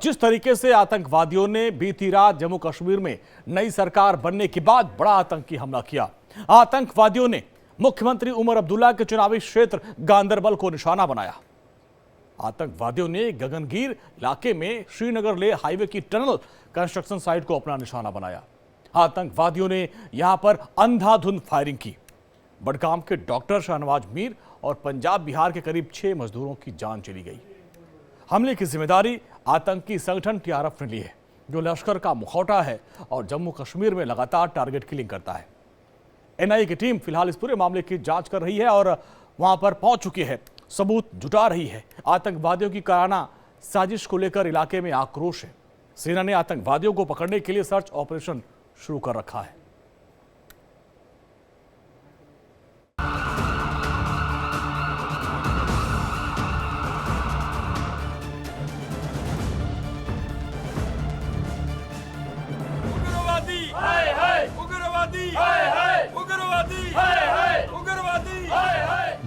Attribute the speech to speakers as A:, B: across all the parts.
A: जिस तरीके से आतंकवादियों ने बीती रात जम्मू कश्मीर में नई सरकार बनने के बाद बड़ा आतंकी हमला किया। आतंकवादियों ने मुख्यमंत्री उमर अब्दुल्ला के चुनावी क्षेत्र गांदरबल को निशाना बनाया। आतंकवादियों ने गगनगीर इलाके में श्रीनगर ले हाईवे की टनल कंस्ट्रक्शन साइट को अपना निशाना बनाया। आतंकवादियों ने यहां पर अंधाधुंध फायरिंग की। बडगाम के डॉक्टर शाहनवाज मीर और पंजाब बिहार के करीब 6 मजदूरों की जान चली गई। हमले की जिम्मेदारी आतंकी संगठन टीआरएफ ने ली है, जो लश्कर का मुखौटा है और जम्मू कश्मीर में लगातार टारगेट किलिंग करता है। एनआईए की टीम फिलहाल इस पूरे मामले की जांच कर रही है और वहां पर पहुंच चुकी है, सबूत जुटा रही है। आतंकवादियों की काराना साजिश को लेकर इलाके में आक्रोश है। सेना ने आतंकवादियों को पकड़ने के लिए सर्च ऑपरेशन शुरू कर रखा है।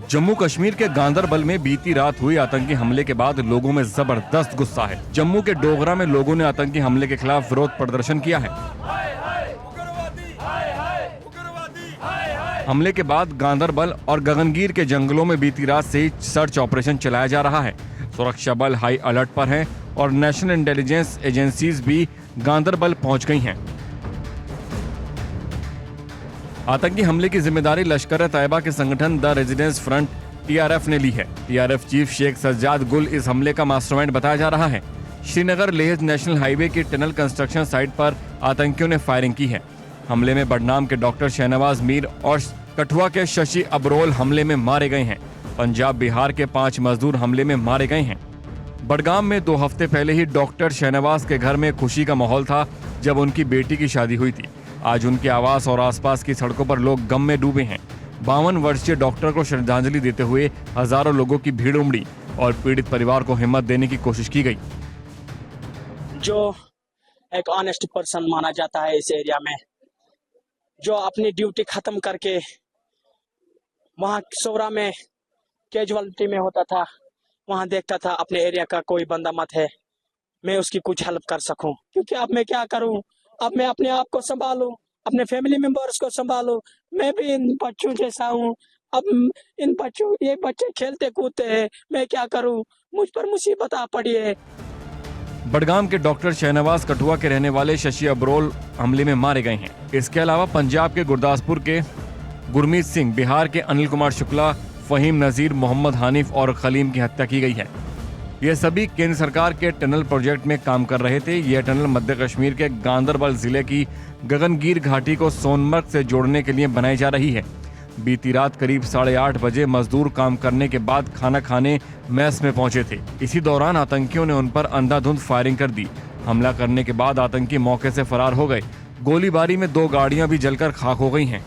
B: जम्मू कश्मीर के गांदरबल में बीती रात हुई आतंकी हमले के बाद लोगों में जबरदस्त गुस्सा है। जम्मू के डोगरा में लोगों ने आतंकी हमले के खिलाफ विरोध प्रदर्शन किया है। हमले के बाद गांदरबल और गगनगीर के जंगलों में बीती रात से सर्च ऑपरेशन चलाया जा रहा है। सुरक्षा बल हाई अलर्ट पर हैं और नेशनल इंटेलिजेंस एजेंसीज भी गांदरबल पहुंच गई हैं। आतंकी हमले की जिम्मेदारी लश्कर-ए-तैयबा के संगठन द रेजिडेंस फ्रंट टीआरएफ ने ली है। टीआरएफ चीफ शेख सज्जाद गुल इस हमले का मास्टरमाइंड बताया जा रहा है। श्रीनगर लेह नेशनल हाईवे की टनल कंस्ट्रक्शन साइट पर आतंकियों ने फायरिंग की है। हमले में बडगाम के डॉक्टर शाहनवाज मीर और कठुआ के शशि अबरोल हमले में मारे गए हैं। पंजाब बिहार के 5 मजदूर हमले में मारे गए हैं। बडगाम में 2 हफ्ते पहले ही डॉक्टर शाहनवाज के घर में खुशी का माहौल था, जब उनकी बेटी की शादी हुई थी। आज उनके आवास और आसपास की सड़कों पर लोग गम में डूबे हैं। 52 वर्षीय डॉक्टर को श्रद्धांजलि देते हुए हजारों लोगों की भीड़ उमड़ी और पीड़ित परिवार को हिम्मत देने की कोशिश की गई।
C: जो एक ऑनेस्ट पर्सन माना जाता है इस एरिया में, जो अपनी ड्यूटी खत्म करके वहाँ सोरा में कैजुअलिटी में होता था, वहाँ देखता था अपने एरिया का कोई बंदा मत है, मैं उसकी कुछ हेल्प कर सकूं। क्योंकि अब मैं क्या करूं, अब मैं अपने आप को संभालूं, अपने फैमिली मेंबर्स को संभालूं। मैं भी इन बच्चों जैसा हूं। अब ये बच्चे खेलते कूदते हैं, मैं क्या करूं, मुझ पर मुसीबत आ पड़ी है।
B: बडगाम के डॉक्टर शाहनवाज कठुआ के रहने वाले शशि अबरोल हमले में मारे गए हैं। इसके अलावा पंजाब के गुरदासपुर के गुरमीत सिंह, बिहार के अनिल कुमार शुक्ला, फहीम नजीर, मोहम्मद हानिफ और खलीम की हत्या की गई है। ये सभी केंद्र सरकार के टनल प्रोजेक्ट में काम कर रहे थे। यह टनल मध्य कश्मीर के गांदरबल जिले की गगनगीर घाटी को सोनमर्ग से जोड़ने के लिए बनाई जा रही है। बीती रात करीब 8:30 बजे मजदूर काम करने के बाद खाना खाने मेस में पहुंचे थे। इसी दौरान आतंकियों ने उन पर अंधाधुंध फायरिंग कर दी। हमला करने के बाद आतंकी मौके से फरार हो गए। गोलीबारी में 2 गाड़ियां भी जलकर खाक हो गई हैं।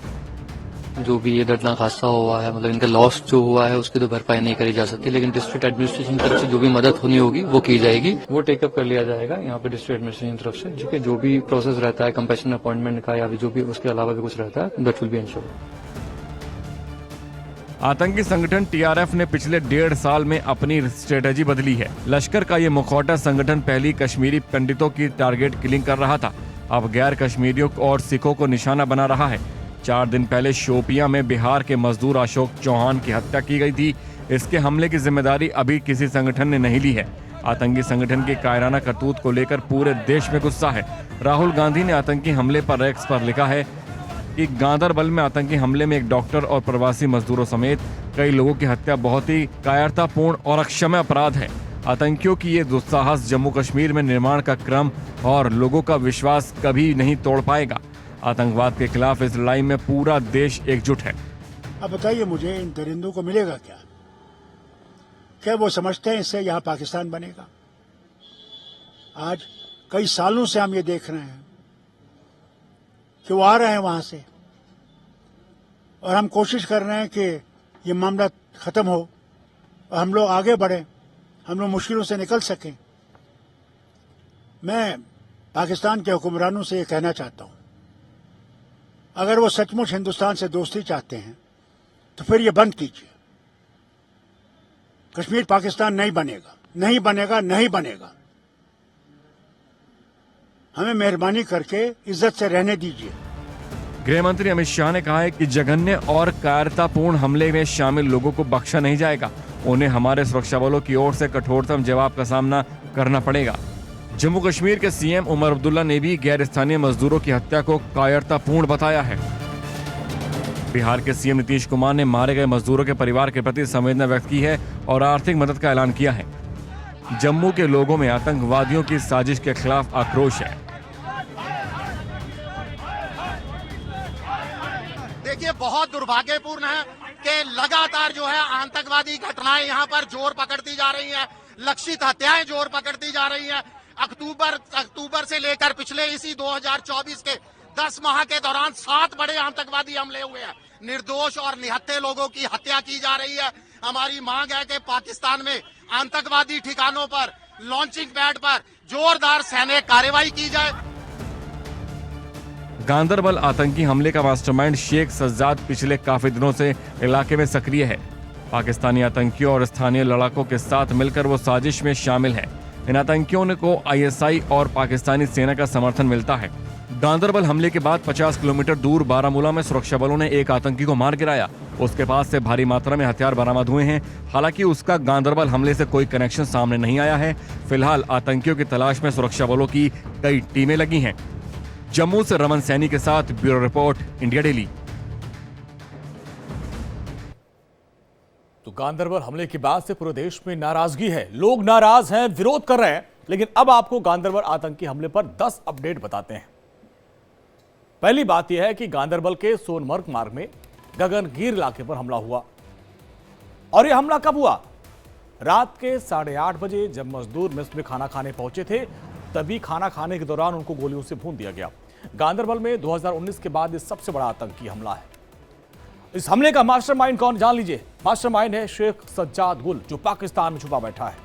D: जो भी ये दर्दनाक हादसा हुआ है, मतलब इनका लॉस जो हुआ है उसकी तो भरपाई नहीं करी जा सकती, लेकिन डिस्ट्रिक्ट एडमिनिस्ट्रेशन की तरफ से जो भी मदद होनी होगी वो की जाएगी, वो टेकअप कर लिया जाएगा यहाँ पे डिस्ट्रिक्ट एडमिनिस्ट्रेशन की तरफ से। ठीक है, जो भी प्रोसेस रहता है कंपैशन अपॉइंटमेंट का या जो भी उसके अलावा भी कुछ रहता है, दैट विल बी एंश्योर्ड।
B: आतंकी संगठन टीआरएफ ने पिछले 1.5 साल में अपनी स्ट्रेटेजी बदली है। लश्कर का ये मुखौटा संगठन पहली कश्मीरी पंडितों की टारगेट किलिंग कर रहा था, अब गैर कश्मीरियों और सिखों को निशाना बना रहा है। 4 दिन पहले शोपियां में बिहार के मजदूर अशोक चौहान की हत्या की गई थी। इसके हमले की जिम्मेदारी अभी किसी संगठन ने नहीं ली है। आतंकी संगठन की कायराना करतूत को लेकर पूरे देश में गुस्सा है। राहुल गांधी ने आतंकी हमले पर एक्स पर लिखा है कि गांदरबल में आतंकी हमले में एक डॉक्टर और प्रवासी मजदूरों समेत कई लोगों की हत्या बहुत ही कायरतापूर्ण और अक्षम्य अपराध है। आतंकियों की ये दुस्साहस जम्मू कश्मीर में निर्माण का क्रम और लोगों का विश्वास कभी नहीं तोड़ पाएगा। आतंकवाद के खिलाफ इस लड़ाई में पूरा देश एकजुट है।
E: अब बताइए मुझे, इन दरिंदों को मिलेगा क्या? क्या वो समझते हैं इससे यहाँ पाकिस्तान बनेगा? आज कई सालों से हम ये देख रहे हैं कि वो आ रहे हैं वहां से, और हम कोशिश कर रहे हैं कि ये मामला खत्म हो और हम लोग आगे बढ़े, हम लोग मुश्किलों से निकल सकें। मैं पाकिस्तान के हुक्मरानों से ये कहना चाहता हूं, अगर वो सचमुच हिंदुस्तान से दोस्ती चाहते हैं तो फिर ये बंद कीजिए। कश्मीर पाकिस्तान नहीं बनेगा, नहीं बनेगा, नहीं बनेगा। हमें मेहरबानी करके इज्जत से रहने दीजिए।
B: गृह मंत्री अमित शाह ने कहा है कि जघन्य और कायरतापूर्ण हमले में शामिल लोगों को बख्शा नहीं जाएगा। उन्हें हमारे सुरक्षा बलों की ओर से कठोरतम जवाब का सामना करना पड़ेगा। जम्मू कश्मीर के सीएम उमर अब्दुल्ला ने भी गैर स्थानीय मजदूरों की हत्या को कायरतापूर्ण बताया है। बिहार के सीएम नीतीश कुमार ने मारे गए मजदूरों के परिवार के प्रति संवेदना व्यक्त की है और आर्थिक मदद का ऐलान किया है। जम्मू के लोगों में आतंकवादियों की साजिश के खिलाफ आक्रोश है।
F: देखिए, बहुत दुर्भाग्यपूर्ण है कि लगातार जो है आतंकवादी घटनाएं यहाँ पर जोर पकड़ती जा रही हैं, लक्षित हत्याएं जोर पकड़ती जा रही हैं। अक्टूबर से लेकर पिछले इसी 2024 के 10 माह के दौरान 7 बड़े आतंकवादी हमले हुए हैं। निर्दोष और निहत्थे लोगों की हत्या की जा रही है। हमारी मांग है कि पाकिस्तान में आतंकवादी ठिकानों पर, लॉन्चिंग पैड पर जोरदार सैन्य कार्रवाई की जाए।
B: गांदरबल आतंकी हमले का मास्टरमाइंड शेख सज्जाद पिछले काफी दिनों से इलाके में सक्रिय है। पाकिस्तानी आतंकियों और स्थानीय लड़ाकों के साथ मिलकर वो साजिश में शामिल है। इन आतंकियों को आईएसआई और पाकिस्तानी सेना का समर्थन मिलता है। गांदरबल हमले के बाद 50 किलोमीटर दूर बारामूला में सुरक्षा बलों ने एक आतंकी को मार गिराया। उसके पास से भारी मात्रा में हथियार बरामद हुए हैं। हालांकि उसका गांदरबल हमले से कोई कनेक्शन सामने नहीं आया है। फिलहाल आतंकियों की तलाश में सुरक्षा बलों की कई टीमें लगी हैं। जम्मू से रमन सैनी के साथ ब्यूरो रिपोर्ट, इंडिया डेली।
A: तो गांदरबल हमले के बाद से पूरे देश में नाराजगी है। लोग नाराज हैं, विरोध कर रहे हैं। लेकिन अब आपको गांदरबल आतंकी हमले पर 10 अपडेट बताते हैं। पहली बात यह है कि गांदरबल के सोनमर्ग मार्ग में गगनगीर इलाके पर हमला हुआ। और यह हमला कब हुआ? रात के 8:30 बजे जब मजदूर मेस में खाना खाने पहुंचे थे, तभी खाना खाने के दौरान उनको गोलियों से भून दिया गया। गांदरबल में 2019 के बाद ये सबसे बड़ा आतंकी हमला है। इस हमले का मास्टरमाइंड कौन, जान लीजिए। मास्टरमाइंड है शेख सज्जाद गुल, जो पाकिस्तान में छुपा बैठा है।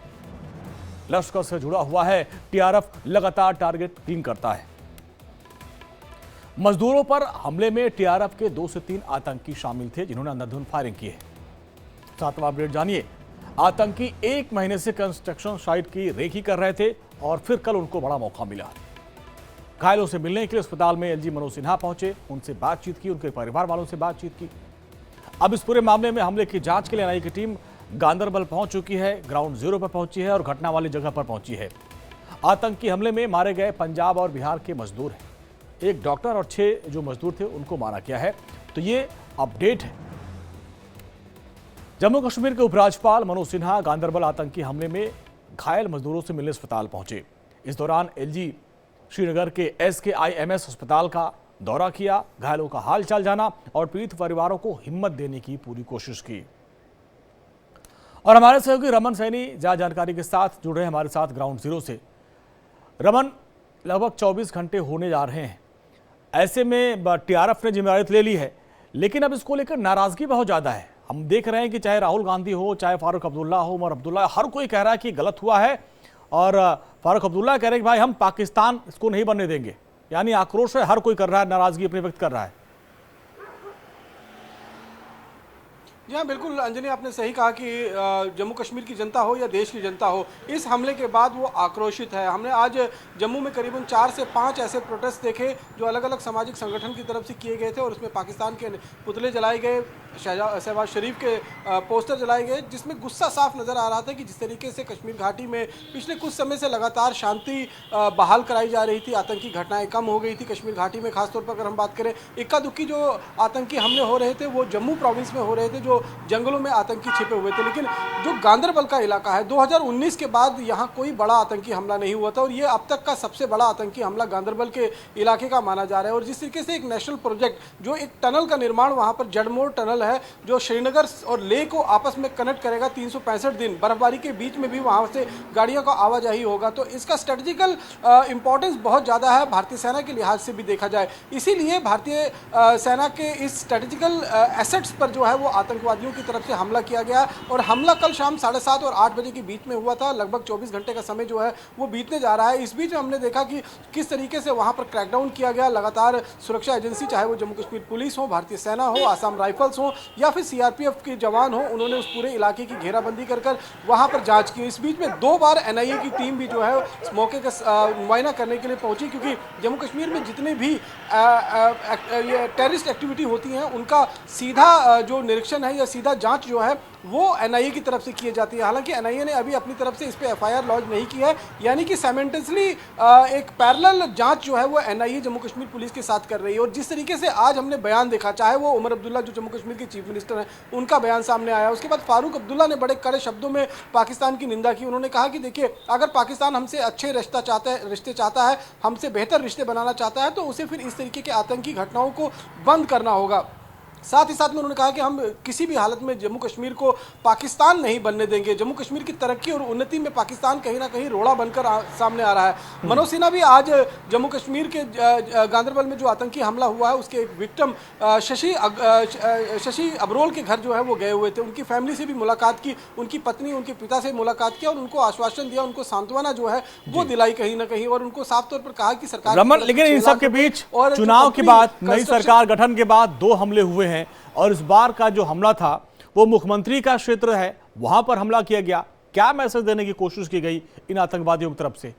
A: लश्कर से जुड़ा हुआ है। टीआरएफ लगातार टारगेट क्लीन करता है। मजदूरों पर हमले में टीआरएफ के 2 से 3 आतंकी शामिल थे, जिन्होंने अंधाधुंध फायरिंग की है। 7वां अपडेट जानिए। आतंकी 1 महीने से कंस्ट्रक्शन साइट की रेकी कर रहे थे और फिर कल उनको बड़ा मौका मिला। घायलों से मिलने के लिए अस्पताल में एलजी मनोज सिन्हा पहुंचे, उनसे बातचीत की, उनके परिवार वालों से बातचीत की। अब इस पूरे मामले में हमले की जांच के लिए एनआईए की टीम गांदरबल पहुंच चुकी है, ग्राउंड जीरो पर पहुंची है और घटना वाली जगह पर पहुंची है। आतंकी हमले में मारे गए पंजाब और बिहार के मजदूर हैं। एक डॉक्टर और 6 जो मजदूर थे उनको मारा गया है। तो ये अपडेट है। जम्मू कश्मीर के उपराज्यपाल मनोज सिन्हा गांदरबल आतंकी हमले में घायल मजदूरों से मिलने अस्पताल पहुंचे। इस दौरान एलजी श्रीनगर के SKIMS अस्पताल का दौरा किया, घायलों का हाल चाल जाना और पीड़ित परिवारों को हिम्मत देने की पूरी कोशिश की। और हमारे सहयोगी रमन सैनी जानकारी के साथ जुड़ रहे हैं हमारे साथ ग्राउंड जीरो से। रमन, लगभग 24 घंटे होने जा रहे हैं। ऐसे में टीआरएफ ने जिम्मेदारी ले ली है, लेकिन अब इसको लेकर नाराजगी बहुत ज्यादा है। हम देख रहे हैं कि चाहे राहुल गांधी हो, चाहे फारूक अब्दुल्ला हो, उमर अब्दुल्ला, हर कोई कह रहा है कि गलत हुआ है। और फारूक अब्दुल्ला कह रहे हैं कि भाई हम पाकिस्तान इसको नहीं बनने देंगे। यानी आक्रोश है, हर कोई कर रहा है, नाराजगी अपनी व्यक्त कर रहा है।
G: जी हाँ, बिल्कुल अंजनी, आपने सही कहा कि जम्मू कश्मीर की जनता हो या देश की जनता हो, इस हमले के बाद वो आक्रोशित है। हमने आज जम्मू में करीबन 4 से 5 ऐसे प्रोटेस्ट देखे जो अलग अलग सामाजिक संगठन की तरफ से किए गए थे और उसमें पाकिस्तान के पुतले जलाए गए, शहबाज शरीफ के पोस्टर जलाए गए, जिसमें गुस्सा साफ नज़र आ रहा था कि जिस तरीके से कश्मीर घाटी में पिछले कुछ समय से लगातार शांति बहाल कराई जा रही थी, आतंकी घटनाएँ कम हो गई थी कश्मीर घाटी में। खासतौर पर अगर हम बात करें, इक्का दुक्की जो आतंकी हमले हो रहे थे वो जम्मू प्रोविंस में हो रहे थे, जो जंगलों में आतंकी छिपे हुए थे। लेकिन जो गांदरबल का इलाका है, 2019 के बाद यहाँ कोई बड़ा आतंकी हमला नहीं हुआ था और ये अब तक का सबसे बड़ा आतंकी हमला गांदरबल के इलाके का माना जा रहा है। और जिस तरीके से एक नेशनल प्रोजेक्ट, जो एक टनल का निर्माण वहाँ पर जड़मोड़ टनल है, जो श्रीनगर और लेह को आपस में कनेक्ट करेगा, 365 दिन बर्फबारी के बीच में भी वहाँ से गाड़ियों का आवाजाही होगा, तो इसका स्ट्रेटेजिकल इंपॉर्टेंस बहुत ज़्यादा है भारतीय सेना के लिहाज से भी देखा जाए। इसीलिए भारतीय सेना के इस स्ट्रेटेजिकल एसेट्स पर जो है वो आतंक आतंकवादियों की तरफ से हमला किया गया और हमला कल शाम 7:30 और 8 बजे के बीच में हुआ था। लगभग 24 घंटे का समय जो है वो बीतने जा रहा है। इस बीच हमने देखा कि किस तरीके से वहाँ पर क्रैकडाउन किया गया। लगातार सुरक्षा एजेंसी, चाहे वो जम्मू कश्मीर पुलिस हो, भारतीय सेना हो, आसाम राइफल्स हो या फिर सीआरपीएफ के जवान हो, उन्होंने उस पूरे इलाके की घेराबंदी कर वहाँ पर जाँच की। इस बीच में 2 बार एनआईए की टीम भी जो है इस मौके का मुआयना करने के लिए पहुंची, क्योंकि जम्मू कश्मीर में जितने भी ये टेररिस्ट एक्टिविटी होती हैं उनका सीधा जो निरीक्षण है या सीधा जांच जो है वो एनआईए की तरफ से की जाती है। हालांकि एनआईए ने अभी अपनी तरफ से इस पे एफआईआर लॉन्च नहीं की है, यानी कि साइमल्टेनियसली एक पैरेलल जांच जो है वो एनआईए जम्मू कश्मीर पुलिस के साथ कर रही है। और जिस तरीके से आज हमने बयान देखा, चाहे वो उमर अब्दुल्ला जो जम्मू कश्मीर के चीफ मिनिस्टर हैं उनका बयान सामने आया, उसके बाद फारूक अब्दुल्ला ने बड़े कड़े शब्दों में पाकिस्तान की निंदा की। उन्होंने कहा कि देखिए, अगर पाकिस्तान हमसे अच्छे रिश्ते चाहता है, हमसे बेहतर रिश्ते बनाना चाहता है, तो उसे फिर इस तरीके के आतंकी घटनाओं को बंद करना होगा। साथ ही साथ में उन्होंने कहा कि हम किसी भी हालत में जम्मू कश्मीर को पाकिस्तान नहीं बनने देंगे। जम्मू कश्मीर की तरक्की और उन्नति में पाकिस्तान कहीं ना कहीं रोड़ा बनकर सामने आ रहा है। मनोज सिन्हा भी आज जम्मू कश्मीर के गांदरबल में जो आतंकी हमला हुआ है उसके एक विक्टिम शशि अबरोल के घर जो है वो गए हुए थे। उनकी फैमिली से भी मुलाकात की, उनकी पत्नी, उनके पिता से मुलाकात किया और उनको आश्वासन दिया, उनको सांत्वना जो है वो दिलाई कहीं ना कहीं, और उनको साफ तौर पर कहा कि सरकार।
A: रमन, लेकिन इन सब के बीच चुनाव के बाद, नई सरकार गठन के बाद 2 हमले हुए हैं और इस बार का जो हमला था वो मुख्यमंत्री का क्षेत्र है, वहां पर हमला किया गया। क्या मैसेज देने की कोशिश की गई इन आतंकवादियों की तरफ से?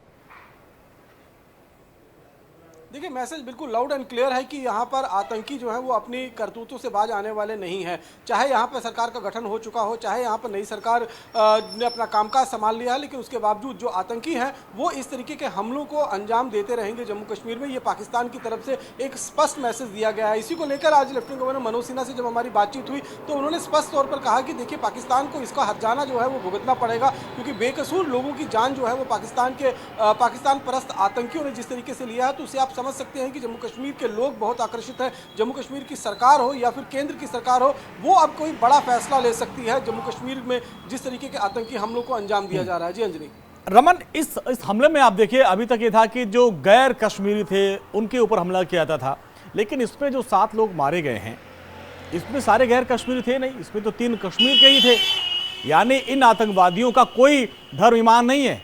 G: देखिए, मैसेज बिल्कुल लाउड एंड क्लियर है कि यहाँ पर आतंकी जो है वो अपनी करतूतों से बाज आने वाले नहीं हैं। चाहे यहाँ पर सरकार का गठन हो चुका हो, चाहे यहाँ पर नई सरकार ने अपना कामकाज संभाल लिया है, लेकिन उसके बावजूद जो आतंकी हैं वो इस तरीके के हमलों को अंजाम देते रहेंगे जम्मू कश्मीर में। ये पाकिस्तान की तरफ से एक स्पष्ट मैसेज दिया गया है। इसी को लेकर आज लेफ्टिनेंट गवर्नर मनोज सिन्हा से जब हमारी बातचीत हुई तो उन्होंने स्पष्ट तौर पर कहा कि देखिए, पाकिस्तान को इसका हर्जाना जो है वो भुगतना पड़ेगा, क्योंकि बेकसूर लोगों की जान जो है वो पाकिस्तान परस्त आतंकियों ने जिस तरीके से लिया है, तो उसे आप समझ सकते हैं कि जम्मू कश्मीर के लोग बहुत आकर्षित हैं। जम्मू कश्मीर की सरकार हो या फिर केंद्र की सरकार हो, वो अब कोई बड़ा फैसला ले सकती है जम्मू कश्मीर में जिस तरीके के आतंकी हमलों को अंजाम दिया जा रहा है। जी अंजनी।
A: रमन, इस हमले में आप देखिए, अभी तक ये था कि जो गैर कश्मीरी थे उनके ऊपर हमला किया जाता था, लेकिन इसमें जो 7 लोग मारे गए हैं इसमें सारे गैर कश्मीरी थे नहीं, इसमें तो 3 कश्मीर के ही थे। यानी इन आतंकवादियों का कोई धर्म ईमान नहीं है।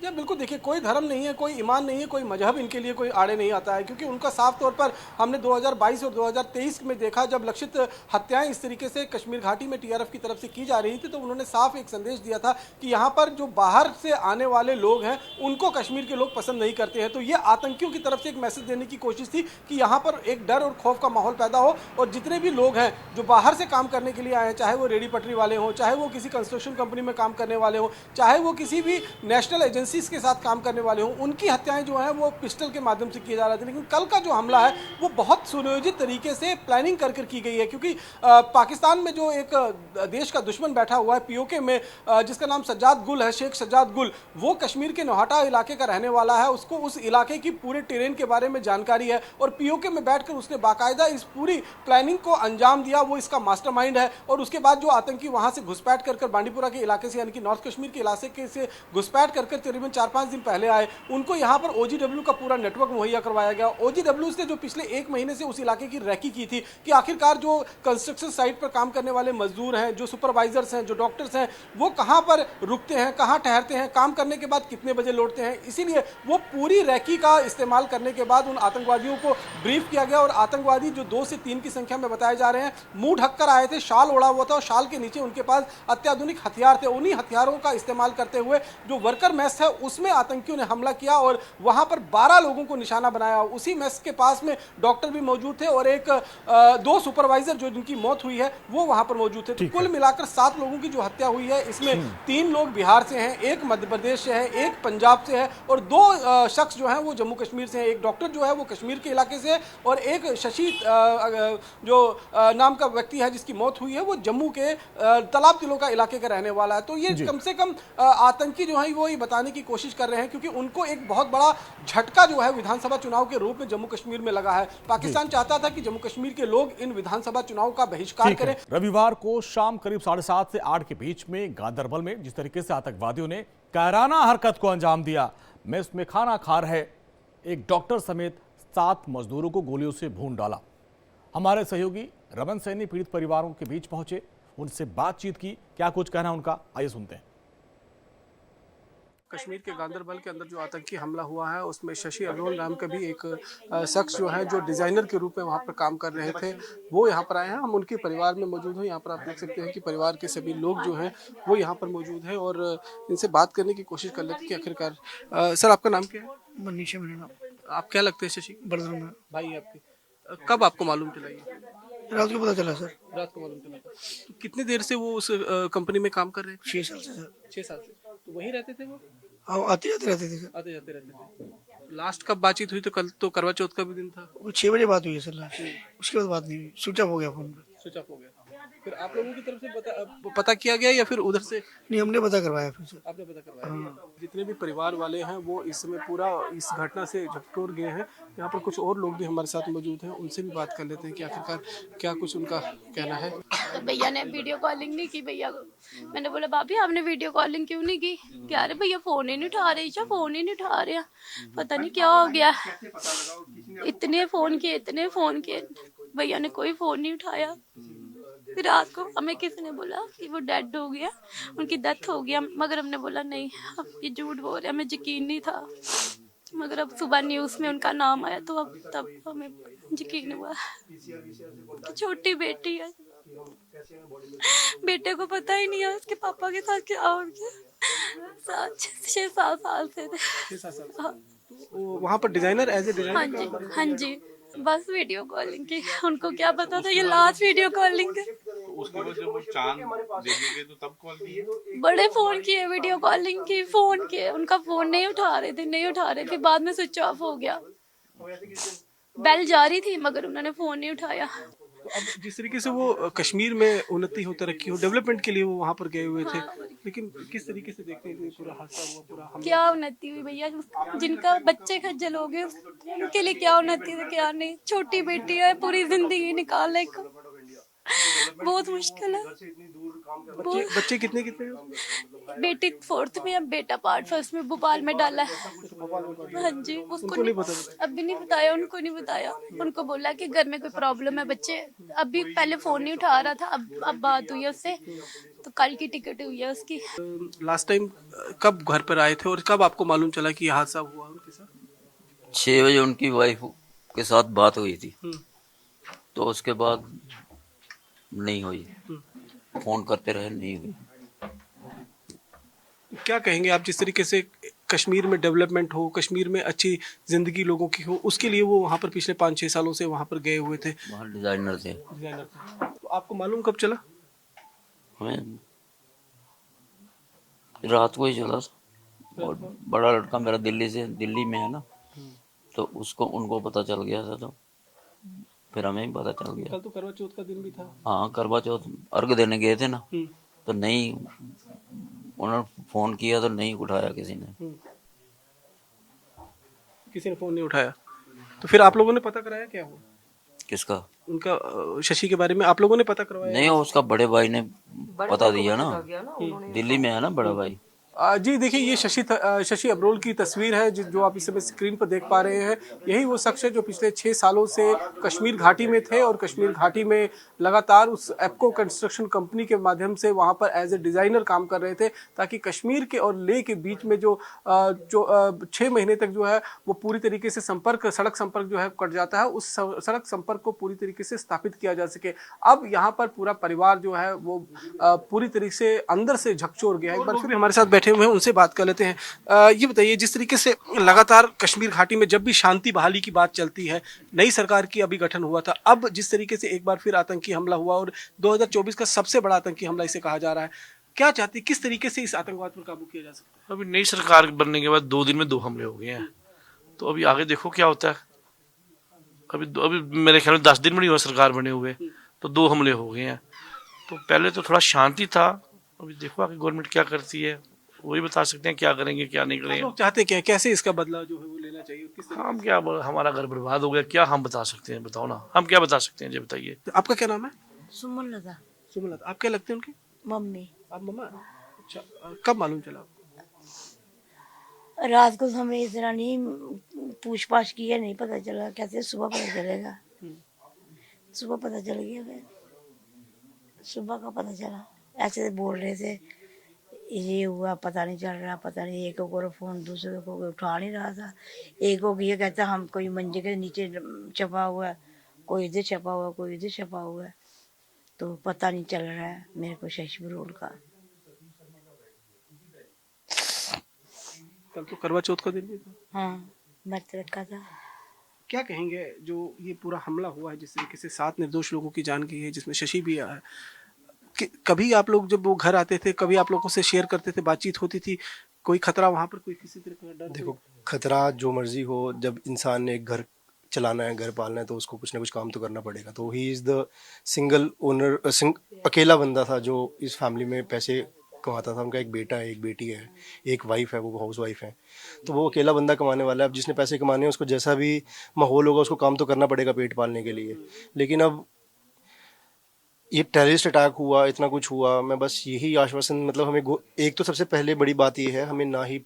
G: ये बिल्कुल, देखिए, कोई धर्म नहीं है, कोई ईमान नहीं है, कोई मजहब इनके लिए कोई आड़े नहीं आता है, क्योंकि उनका साफ तौर पर हमने 2022 और 2023 में देखा, जब लक्षित हत्याएं इस तरीके से कश्मीर घाटी में टीआरएफ की तरफ से की जा रही थी, तो उन्होंने साफ एक संदेश दिया था कि यहाँ पर जो बाहर से आने वाले लोग हैं उनको कश्मीर के लोग पसंद नहीं करते हैं। तो ये आतंकियों की तरफ से एक मैसेज देने की कोशिश थी कि यहाँ पर एक डर और खौफ का माहौल पैदा हो, और जितने भी लोग हैं जो बाहर से काम करने के लिए आए हैं, चाहे वो रेडी पटरी वाले हों, चाहे वो किसी कंस्ट्रक्शन कंपनी में काम करने वाले हों, चाहे वो किसी भी नेशनल एजेंसी के साथ काम करने वाले हों, उनकी हत्याएं जो हैं वो पिस्टल के माध्यम से किए जा रहे थे। लेकिन कल का जो हमला है वो बहुत सुनियोजित तरीके से प्लानिंग कर की गई है, क्योंकि पाकिस्तान में जो एक देश का दुश्मन बैठा हुआ है पीओके में, जिसका नाम सज्जाद गुल है, शेख सज्जाद गुल, वो कश्मीर के नौहाटा इलाके का रहने वाला है। उसको उस इलाके की पूरे टेरेन के बारे में जानकारी है और पीओके में बैठकर उसने बाकायदा इस पूरी प्लानिंग को अंजाम दिया। वो इसका मास्टरमाइंड है। और उसके बाद जो आतंकी वहां से घुसपैठ कर बांडीपुरा के इलाके से, यानी कि नॉर्थ कश्मीर के इलाके से घुसपैठ कर करीबन 4-5 दिन पहले आए, उनको यहाँ पर ओजीडब्ल्यू का पूरा नेटवर्क मुहैया करवाया गया। ओजीडब्ल्यू ने जो पिछले 1 महीने से उस इलाके की रैकी की थी कि आखिरकार जो कंस्ट्रक्शन साइट पर काम करने वाले मजदूर हैं, जो सुपरवाइजर्स हैं, जो डॉक्टर्स हैं, वो कहाँ पर रुकते हैं, कहाँ ठहरते हैं, काम करने के बाद कितने बजे लौटते हैं। इसीलिए वो पूरी रैकी का इस्तेमाल करने के बाद उन आतंकवादियों को ब्रीफ किया गया। और आतंकवादी जो 2 से 3 की संख्या में बताए जा रहे हैं, मुंह ढककर आए थे, शाल ओढ़ा हुआ था और शाल के नीचे उनके पास अत्याधुनिक हथियार थे। उन्हीं हथियारों का इस्तेमाल करते हुए जो वर्कर मेस है उसमें आतंकियों ने हमला किया और वहां पर 12 लोगों को निशाना बनाया। उसी मेस के पास में डॉक्टर भी मौजूद थे और 2 सुपरवाइजर जो जिनकी मौत हुई है वो वहां पर मौजूद थे। तो कुल मिलाकर 7 लोगों की जो हत्या हुई है, इसमें 3 लोग बिहार से हैं, 1 मध्य प्रदेश से है, 1 पंजाब से है और 2 शख्स जो हैं वो जम्मू कश्मीर से हैं। एक डॉक्टर जो है वो कश्मीर के इलाके से है और एक शशि जो नाम का व्यक्ति है जिसकी मौत हुई है वो जम्मू के तालाब तिलों का इलाके का रहने वाला है। तो ये कम से कम आतंकी जो है वो ये बताने की कोशिश कर रहे हैं, क्योंकि उनको एक बहुत बड़ा झटका जो है विधानसभा चुनाव के रूप में जम्मू कश्मीर में लगा है। पाकिस्तान चाहता था कि जम्मू कश्मीर के लोग इन विधानसभा चुनाव का बहिष्कार करें।
A: रविवार को शाम करीब 7:30 से 8 के बीच में गांदरबल में जिस तरीके से आतंकवादियों ने कायराना हरकत को अंजाम दिया, मेस में खाना खा रहे एक डॉक्टर समेत 7 मजदूरों को गोलियों से भून डाला। हमारे सहयोगी रमन सैनी पीड़ित परिवारों के बीच पहुंचे, उनसे बातचीत की। क्या कुछ कहना उनका, आइए सुनते हैं।
G: कश्मीर के गांदरबल के अंदर जो आतंकी हमला हुआ है उसमें शशि अरोल नाम का भी एक शख्स जो है, जो डिजाइनर के रूप में वहां पर काम कर रहे थे, वो यहाँ पर आए हैं। हम उनके परिवार में मौजूद हैं। यहाँ पर आप देख सकते हैं कि परिवार के सभी लोग जो हैं वो यहाँ पर मौजूद हैं और इनसे बात करने की कोशिश कर लेते हैं कि आखिरकार। सर, आपका नाम क्या है?
H: मनीषा मेरा नाम।
G: आप क्या लगते हैं शशि?
H: ब्रदर में
G: भाई है आपके। कब आपको मालूम चला ये?
H: रात को पता चला सर।
G: रात को मालूम चला। तो कितने देर से वो उस कंपनी में काम कर रहे थे?
H: 6 साल से सर।
G: 6 साल से। तो वहीं रहते थे वो?
H: हाँ, आते जाते रहते थे सर।
G: आते जाते रहते थे। लास्ट कब बातचीत हुई? तो कल तो करवा चौथ का भी दिन था।
H: वो 6 बजे बात हुई है सर लास्ट। उसके बाद बात नहीं हुई, स्विच ऑफ हो गया फोन पर।
G: स्विच ऑफ हो गया। फिर आप लोगों की तरफ से पता किया गया या फिर उधर से?
H: नहीं, हमने पता करवाया फिर सर।
G: आपने पता करवाया। जितने भी परिवार वाले हैं वो इस समय पूरा इस घटना से झकझोर गए हैं। यहाँ पर कुछ और लोग भी हमारे साथ मौजूद हैं, उनसे भी बात कर लेते हैं कि आखिरकार क्या कुछ उनका कहना है।
I: तो भैया ने वीडियो कॉलिंग नहीं की। भैया को मैंने बोला, भाभी आपने वीडियो कॉलिंग क्यों नहीं की? कह रहे भैया फोन ही नहीं उठा रहे, फोन ही नहीं उठा रहे, पता नहीं क्या हो गया। इतने फोन किए भैया ने कोई फोन नहीं उठाया। फिर रात को हमें किसी ने बोला कि वो डेड हो गया, उनकी डेथ हो गया, मगर हमने बोला नहीं, अब ये झूठ बोल रहे, हमें यकीन नहीं था। मगर अब सुबह न्यूज़ में उनका नाम आया तो अब तब हमें यकीन हुआ। छोटी बेटी है, बेटे को पता ही नहीं है उसके पापा के साथ क्या हो गया। 6-7 साल से थे।
G: 6-7 साल। हाँ। वहाँ पर डिजाइनर एज ए डिजाइनर?
I: हाँ जी, बस वीडियो कॉलिंग की। उनको क्या पता था ये लास्ट वीडियो कॉलिंग है।
J: तो उसके बाद जब वो चांद देखेंगे तो तब कॉल किए?
I: बड़े फोन किए, वीडियो कॉलिंग की, फोन किए, उनका फोन नहीं उठा रहे थे। बाद में स्विच ऑफ हो गया। बेल जा रही थी मगर उन्होंने फोन नहीं उठाया।
G: तो अब जिस तरीके से वो कश्मीर में उन्नति हो, तरक्की हो, डेवलपमेंट के लिए वो वहाँ पर गए हुए थे, लेकिन किस तरीके से देखते हैं पूरा हादसा हुआ, पूरा हमला? क्या
I: उन्नति हुई भैया? जिनका बच्चे खज्जल हो गए उनके लिए क्या उन्नति है, क्या नहीं। छोटी बेटी है, पूरी जिंदगी निकालने को बहुत मुश्किल है।
G: बच्चे कितने हैं?
I: बेटी 4th में है, बेटा पार्ट 1 में भोपाल में डाला है। हाँ जी, उसको नहीं पता, अभी नहीं बताया, उनको नहीं बताया। उनको बोला कि घर में कोई प्रॉब्लम है, बच्चे अभी पहले फोन नहीं उठा रहा था, अब बात हुई है उससे, तो कल की टिकट हुई है उसकी।
G: लास्ट टाइम कब घर पर आए थे और कब आपको मालूम चला कि यह हादसा हुआ उनके साथ?
K: 6 बजे उनकी वाइफ के साथ बात हुई थी, तो उसके बाद नहीं हुई, फोन करते रहे, नहीं हुई।
G: क्या कहेंगे आप, जिस तरीके से कश्मीर में डेवलपमेंट हो, कश्मीर में अच्छी जिंदगी लोगों की हो, उसके लिए वो वहाँ पर पिछले 5-6 सालों से वहाँ पर गए हुए थे?
K: वहाँ डिजाइनर थे।
G: तो आपको मालूम कब चला?
K: हमें रात को ही चला था। और बड़ा लड़का मेरा दिल्ली में है ना, तो उनको पता चल गया था, तो फिर हमें भी पता चल गया।
G: कल तो करवा चौथ का दिन भी था।
K: हाँ, करवा चौथ अर्घ देने गए थे ना, तो नहीं, उन्होंने फोन किया तो नहीं उठाया किसी ने
G: फोन नहीं उठाया। तो फिर आप लोगों ने पता कराया क्या हुआ?
K: किसका?
G: उनका शशि के बारे में आप लोगों ने पता करवाया?
K: नहीं, उसका बड़े भाई ने पता दिया ना, दिल्ली में है ना बड़ा भाई।
G: जी देखिए, ये शशि अब्रोल की तस्वीर है जो आप इस समय स्क्रीन पर देख पा रहे हैं। यही वो शख्स है जो पिछले 6 सालों से कश्मीर घाटी में थे और कश्मीर घाटी में लगातार उस एप्को कंस्ट्रक्शन कंपनी के माध्यम से वहां पर एज ए डिज़ाइनर काम कर रहे थे, ताकि कश्मीर के और लेह के बीच में जो 6 महीने तक जो है वो पूरी तरीके से सड़क संपर्क जो है कट जाता है, उस सड़क संपर्क को पूरी तरीके से स्थापित किया जा सके। अब यहाँ पर पूरा परिवार जो है वो पूरी तरीके से अंदर से झकझोर गया है। एक बार फिर हमारे साथ बैठे हुए हैं, उनसे बात कर लेते हैं। ये बताइए, जिस तरीके से लगातार कश्मीर घाटी में जब भी शांति बहाली की बात चलती है, नई सरकार की अभी गठन हुआ था, अब जिस तरीके से एक बार फिर आतंकी हमला हुआ और 2024 का सबसे बड़ा आतंकी हमला इसे कहा जा रहा है, क्या चाहती, किस तरीके से इस आतंकवाद पर काबू किया जा सकता है?
L: अभी नई सरकार बनने के बाद 2 दिन में 2 हमले हो गए हैं, तो अभी आगे देखो क्या होता है। अभी मेरे ख्याल में 10 दिन में नहीं हुआ सरकार बने हुए, तो 2 हमले हो गए हैं। तो पहले तो थोड़ा शांति था, अभी देखो आगे गवर्नमेंट क्या करती है, वही बता सकते हैं क्या करेंगे क्या नहीं करेंगे।
G: लोग चाहते क्या, कैसे इसका बदला जो है वो लेना चाहिए?
L: हम क्या, हमारा घर बर्बाद हो गया, क्या हम बता सकते हैं? बताओ ना, हम क्या बता सकते हैं, ये बताइए।
G: आपका क्या नाम है?
M: सुमन लता।
G: आप क्या लगते हैं उनके?
M: मम्मी।
G: आप मम्मा? अच्छा, कब मालूम चला?
M: रात को हमें इतना नहीं पूछ पाछ किया, नहीं पता चला, कैसे सुबह पता चलेगा। सुबह पता चल गया, फिर सुबह का पता चला। ऐसे बोल रहे थे ये हुआ, पता नहीं चल रहा, पता नहीं। एक को फोन दूसरे को उठा नहीं रहा था। एक को ये कहता हम कोई मंजे के नीचे छपा हुआ है, कोई इधर छपा हुआ, कोई इधर छपा हुआ है, तो पता नहीं चल रहा है मेरे को शशि रोड का।
G: कल तो करवा चौथ का दिन भी था।
M: हाँ, मर्त रखा था।
G: क्या कहेंगे जो ये पूरा हमला हुआ है, जिस तरीके से 7 निर्दोष लोगों की जान गई है, जिसमें शशि भी आया है, कभी आप लोग जब वो घर आते थे, कभी आप लोगों से शेयर करते थे, बातचीत होती थी, कोई खतरा वहां पर, कोई किसी तरह का डर?
N: देखो, खतरा जो मर्जी हो, जब इंसान ने एक घर चलाना है, घर पालना है, तो उसको कुछ ना कुछ काम तो करना पड़ेगा। तो he is the single owner, अकेला बंदा था जो इस फैमिली में पैसे कमाता था। उनका एक बेटा है, एक बेटी है, एक वाइफ है, वो हाउस वाइफ है। तो वो अकेला बंदा कमाने वाला है। अब जिसने पैसे कमाने हैं उसको जैसा भी माहौल होगा उसको काम तो करना पड़ेगा पेट पालने के लिए। लेकिन अब ये टेररिस्ट अटैक हुआ, इतना कुछ हुआ, मैं बस यही आश्वासन, मतलब हमें एक तो सबसे पहले बड़ी बात ये है, हमें ना ही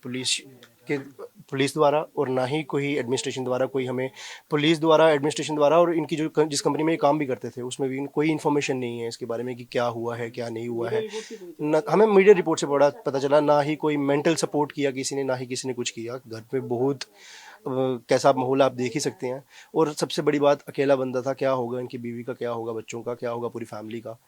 N: पुलिस द्वारा और ना ही कोई एडमिनिस्ट्रेशन द्वारा, कोई हमें पुलिस द्वारा, एडमिनिस्ट्रेशन द्वारा, और इनकी जो जिस कंपनी में ये काम भी करते थे उसमें भी कोई इन्फॉर्मेशन नहीं है इसके बारे में कि क्या हुआ है, क्या नहीं हुआ है। हमें मीडिया रिपोर्ट से पता चला, ना ही कोई मेंटल सपोर्ट किया किसी ने, ना ही किसी ने कुछ किया। घर पे बहुत कैसा माहौल आप देख ही सकते हैं। और सबसे बड़ी बात, अकेला बंदा था, क्या होगा इनकी बीवी का, क्या होगा बच्चों का, क्या होगा पूरी फैमिली का।